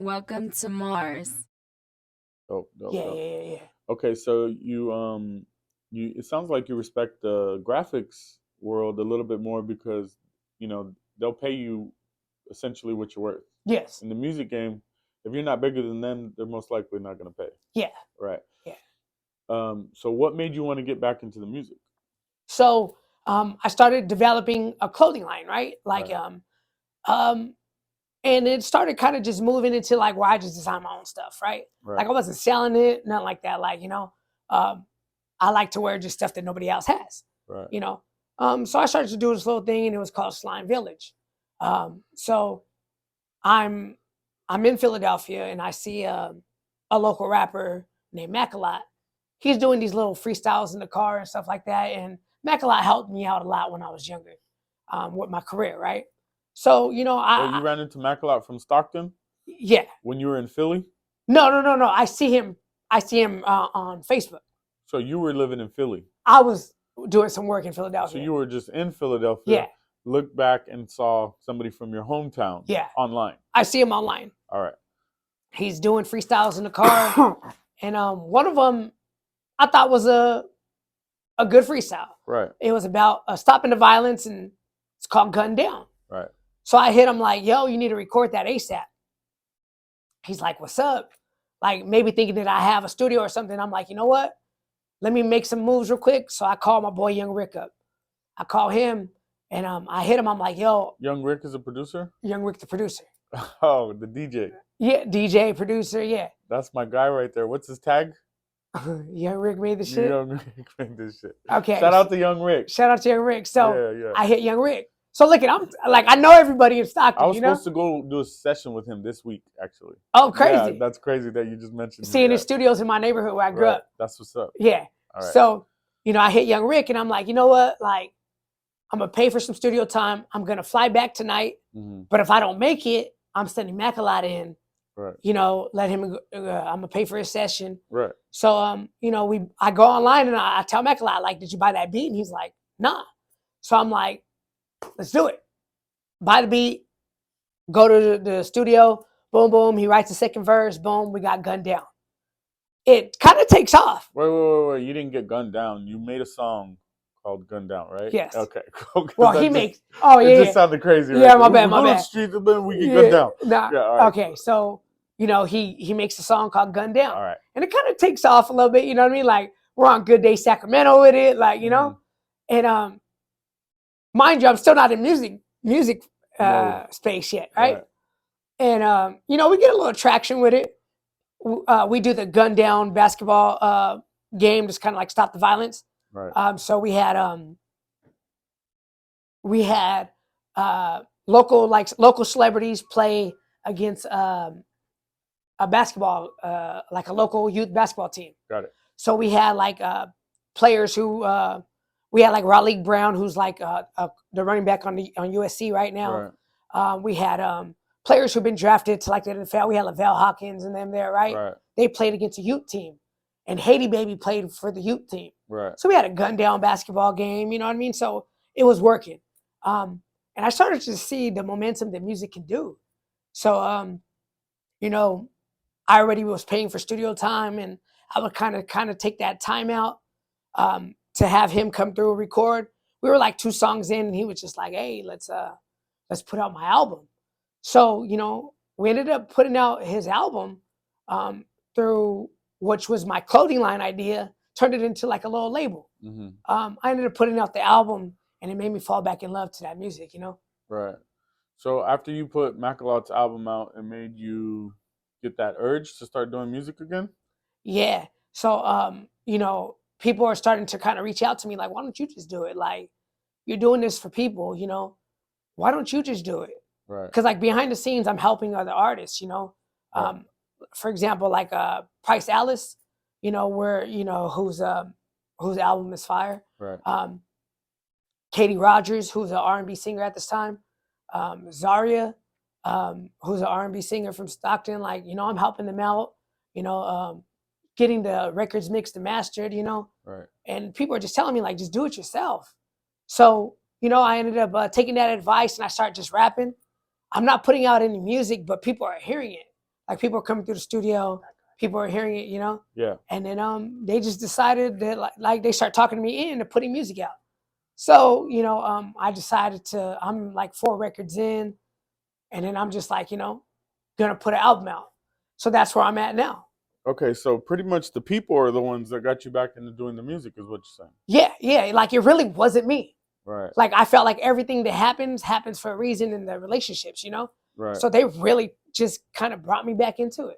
Welcome to Mars. Dope, dope, Yeah, dope. yeah, yeah, yeah. Okay, so you it sounds like you respect the graphics world a little bit more because they'll pay you essentially what you're worth. Yes. In the music game, if you're not bigger than them, they're most likely not going to pay. Yeah. Right. Yeah. So what made you want to get back into the music? So I started developing a clothing line, right? Like Right. and it started kind of just moving into like where I just design my own stuff, right? Right. Like I wasn't selling it, nothing like that. Like, I like to wear just stuff that nobody else has. Right. So I started to do this little thing and it was called Slime Village. So I'm in Philadelphia and I see a local rapper named Macalot. He's doing these little freestyles in the car and stuff like that. And Macalot helped me out a lot when I was younger with my career, right? So, You ran into Macalot from Stockton yeah. when you were in Philly? No. I see him on Facebook. So you were living in Philly? I was doing some work in Philadelphia. So you were just in Philadelphia? Yeah. Looked back and saw somebody from your hometown? Yeah. Online? I see him online. All right. He's doing freestyles in the car. And one of them I thought was a good freestyle. Right. It was about stopping the violence and it's called Gun Down. Right. So I hit him like, yo, you need to record that ASAP. He's like, what's up? Like maybe thinking that I have a studio or something. I'm like, you know what? Let me make some moves real quick. So I call my boy Young Rick up. I call him and I hit him. I'm like, yo. Young Rick is a producer? Young Rick, the producer. Oh, the DJ. Yeah, DJ, producer, yeah. That's my guy right there. What's his tag? Young Rick made the shit? Young Rick made this shit. Okay. Shout out to Young Rick. Shout out to Young Rick. So yeah. I hit Young Rick. So look, I'm like, I know everybody in Stockton. I was supposed to go do a session with him this week, actually. Oh, crazy. Yeah, that's crazy that you just mentioned. Seeing his studios in my neighborhood where I grew up. That's what's up. Yeah. All right. So, I hit Young Rick and I'm like, you know what? Like, I'm going to pay for some studio time. I'm going to fly back tonight. Mm-hmm. But if I don't make it, I'm sending Macalot in. Right. Let him, I'm going to pay for his session. Right. So, I go online and I tell Macalot, like, did you buy that beat? And he's like, nah. So I'm like, let's do it. Buy the beat, go to the studio, boom, boom. He writes the second verse, boom, we got Gunned Down. It kind of takes off. Wait. You didn't get gunned down. You made a song called Gunned Down, right? Yes. Okay, cool. Well, he makes, oh, yeah. It just sounded crazy. Right? Yeah, my bad. Go to the street and then we get gunned down. Nah, yeah, all right. Okay, so, he makes a song called Gunned Down. All right. And it kind of takes off a little bit, you know what I mean? Like, we're on Good Day Sacramento with it, like, And mind you, I'm still not in music space yet, right? And we get a little traction with it. We do the Gun Down basketball game, just kind of like stop the violence. Right. So we had local celebrities play against a basketball, like a local youth basketball team. Got it. So we had like players who we had like Raleigh Brown, who's like the running back on USC right now. Right. We had players who've been drafted to like the NFL. We had Lavelle Hawkins and them there, right? They played against a youth team. And Haiti Baby played for the youth team. Right. So we had a Gun Down basketball game, you know what I mean? So it was working. And I started to see the momentum that music can do. So, I already was paying for studio time and I would kind of take that time out to have him come through and record. We were like 2 songs in and he was just like, hey, let's put out my album. So, we ended up putting out his album through, which was my clothing line idea, turned it into like a little label. Mm-hmm. I ended up putting out the album and it made me fall back in love to that music, Right. So after you put Macalot's album out, it made you get that urge to start doing music again? Yeah. So, people are starting to kind of reach out to me like, why don't you just do it? Like, you're doing this for people, why don't you just do it? Right. Because like behind the scenes, I'm helping other artists, Right. For example, like Price Alice, whose album is fire. Right. Katie Rogers, who's an R&B singer at this time. Zaria, who's an R&B singer from Stockton. Like, I'm helping them out, getting the records mixed and mastered, Right. And people are just telling me like, just do it yourself. So, I ended up taking that advice and I started just rapping. I'm not putting out any music, but people are hearing it. Like people are coming through the studio, people are hearing it, you know. Yeah. And then they just decided that like they start talking to me into putting music out. So you know, I decided to. I'm like 4 records in, and then I'm just like, you know, gonna put an album out. So that's where I'm at now. Okay, so pretty much the people are the ones that got you back into doing the music, is what you're saying. Yeah, yeah. Like it really wasn't me. Right. Like I felt like everything that happens for a reason in the relationships, you know. Right. So they really just kind of brought me back into it.